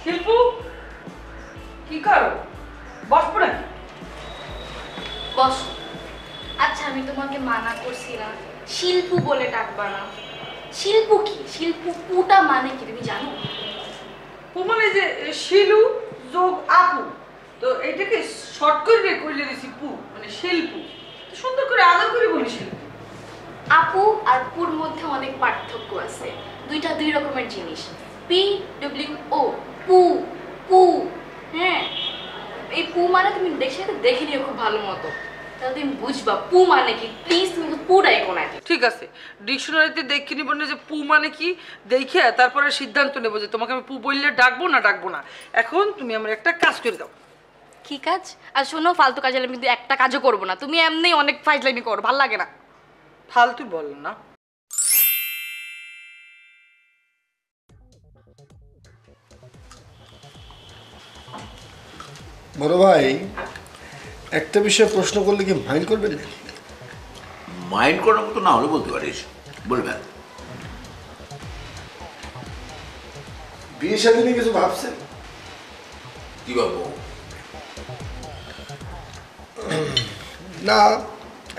শিল্পু কি করো? বসবো নাকি? বস। আচ্ছা আমি তোমাকে মানা করছি না শিল্পু বলে ডাকবা না। শিল্পু কি? শিল্পু পুটা মানে কি তুমি জানো? পু মানে যে শিলু যোগ আপু, তো এইটাকে শর্ট করে কইলে দিছি পু মানে শিল্পু। সুন্দর করে আদর করে বলি শিল্পু। আপু আর পুর মধ্যে অনেক পার্থক্য আছে, দুইটা দুই রকমের জিনিস। PWO পু পু। হ্যাঁ, এই পু মানে তুমি দেখে নিও খুব ভালো মতো, তাহলে তুমি বুঝবা পু মানে কি। প্লিজ তুমি পুরাই কোনা। ঠিক আছে, ডিকশনারিতে দেখে নিব না যে পু মানে কি, দেখে তারপরে সিদ্ধান্ত নেব যে তোমাকে আমি পু বললে ডাকবো না ডাকবো না। এখন তুমি আমার একটা কাজ করে দাও। কি কাজ? আর শোনো, ফালতু কাজ আমি কিন্তু একটা কাজও করবো না। তুমি এমনি অনেক ফাইজলামি করো, ভালো লাগে না। ফালতু বল না। বড় ভাই, একটা বিষয়ে প্রশ্ন করলে কি মাইন্ড করবেন? মাইন্ড করার মতো না হলে বলতে পারিস, বলবেন। বিয়ে শাদী নিয়ে কিছু ভাবছেন? কি ভাববো? না,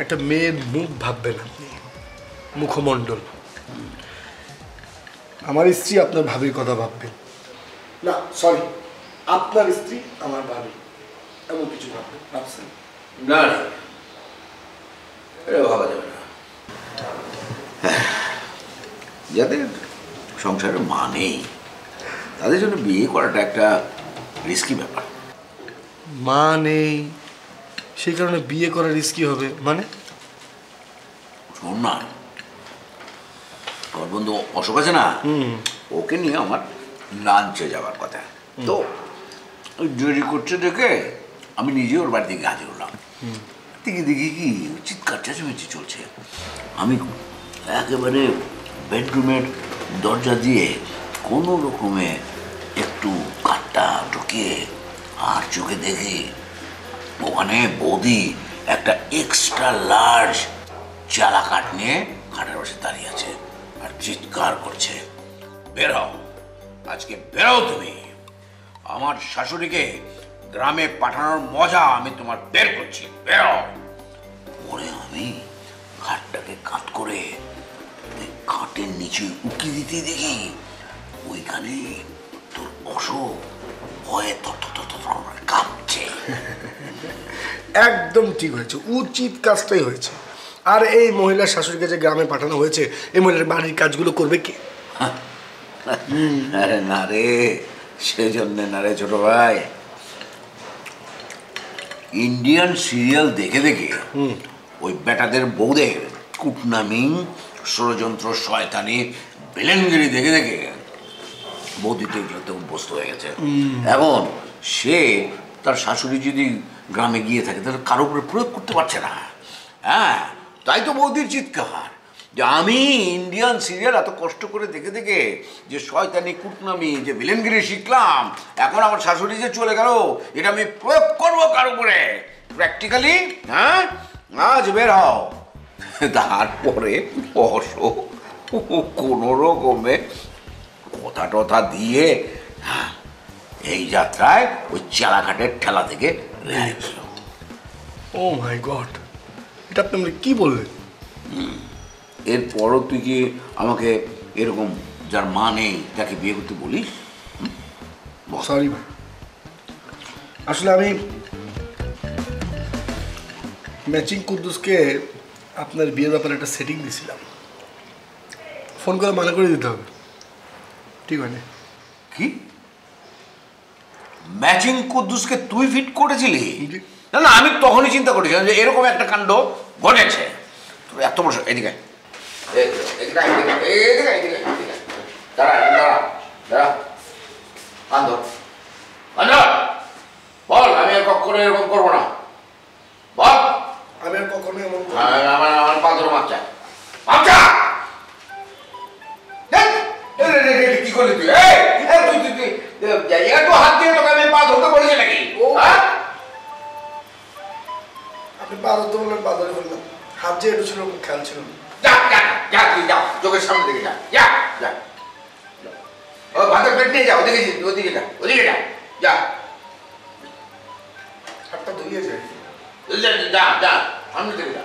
একটা মেয়ের মুখ ভাববেন আপনি, মুখমণ্ডল। আমার স্ত্রী আপনার ভাবির কথা ভাববেন। না সরি, আপনার স্ত্রী আমার ভাবি, এমন কিছু ভাববেন, ভাবছেন? না না, এটা ভাবা যাবে না। যাদের সংসারের মা নেই তাদের জন্য বিয়ে করাটা একটা রিস্কি ব্যাপার। মা নেই সেই কারণে বিয়ে করা রিস্কি হবে মানে? শোন না, আমার বন্ধু অশোক আছে না, ওকে নিয়ে আমার লাঞ্চে যাওয়ার কথা। তো দেরি করছে দেখে আমি নিজে ওর বাড়ি থেকে হাজির হলাম। দেখি কি চিৎকার চেঁচামেচি চলছে। আমি একেবারে বেডরুমের দরজা দিয়ে কোনো রকমে একটু কাঠটা ঢুকিয়ে আর চোখে দেখি ওখানে বৌদি একটা এক্সট্রা লার্জ চালা কাঠ নিয়ে খাটের পাশে দাঁড়িয়ে আছে আর চিৎকার করছে, বেরাও, আজকে বেরাও তুমি, আমার শাশুড়িকে গ্রামে পাঠানোর মজা আমি তোমার বের করছি, বেরাও। পরে আমি খাটটাকে কাট করে খাটের নিচে উকি দিতে দেখি ওইখানে তোর অশোক ভয়ে কাঁপছে। একদম ঠিক হয়েছে, উচিত কাজটাই হয়েছে। আর এই মহিলার শাশুড়িকে যে গ্রামে পাঠানো হয়েছে, এই মহিলার বাড়ির কাজগুলো করবে কে? আরে না রে, সেজন্য না রে ছোট ভাই, ইন্ডিয়ান সিরিয়াল দেখে দেখে ওই বেটাদের বউদের কুটনামি, ষড়যন্ত্র, শয়তানি, ভিলেনগিরি দেখে দেখে বৌদিতে এগুলোতে অভ্যস্ত হয়ে গেছে। এখন সে তার শাশুড়ি যদি গ্রামে গিয়ে থাকে তাহলে কারোর উপরে প্রয়োগ করতে পারছে না। হ্যাঁ, তাই তো বৌদির চিৎকার যে আমি ইন্ডিয়ান সিরিয়াল এত কষ্ট করে দেখে দেখে যে শয়তানি, কুটনামি, যে ভিলেনগিরি শিখলাম, এখন আমার শাশুড়ি যে চলে গেল, এটা আমি প্রয়োগ করবো কার উপরে প্র্যাকটিক্যালি। হ্যাঁ, আজ বের হও। তারপরে অশোক কোনো রকমে কথা টথা দিয়ে এই যাত্রায় ওই চালাঘাটের ঠেলা থেকে রেহাই পেল। ও মাই গড, এটা আপনি আমাকে কি বললেন? এরপরও তুই কি আমাকে এরকম যার মা নেই তাকে বিয়ে করতে বলিস? সরি ভাই, আসলে আমি ম্যাচিং কুদ্দুসকে আপনার বিয়ের ব্যাপারে একটা সেটিং দিয়েছিলাম, ফোন করে মানা করে দিতে হবে, ঠিক হয় না? কি ম্যাচিং কুদ্দুসকে তুই ফিট করেছিলি? না না, আমি তখনই চিন্তা করেছিলাম যে এরকম একটা কাণ্ড ঘটেছে। তোর এত বড় এদিকে বল, আমি আর কখনো এরকম করবো না। বল, আমি আর কখনো এমন আমার পা ধরো, বাচ্চা বাচ্চা কি করলি তুই? একটু হাত দিয়ে তোকে আমি পা ধরতে বলেছি নাকি? আপনি পা ধরতে বললেন, পা ধরে ফেললাম, হাত যে একটু ছিল খেয়াল ছিল না। যা যা যা, তুই যা, চোখের সামনে থেকে যা, যা যা। ও ভাতের প্লেট নিয়ে যা, ওদিকে ওদিকে যা, ওদিকে যা, যা হাতটা ধুয়ে যায়। যা যা যা, সামনে থেকে যা।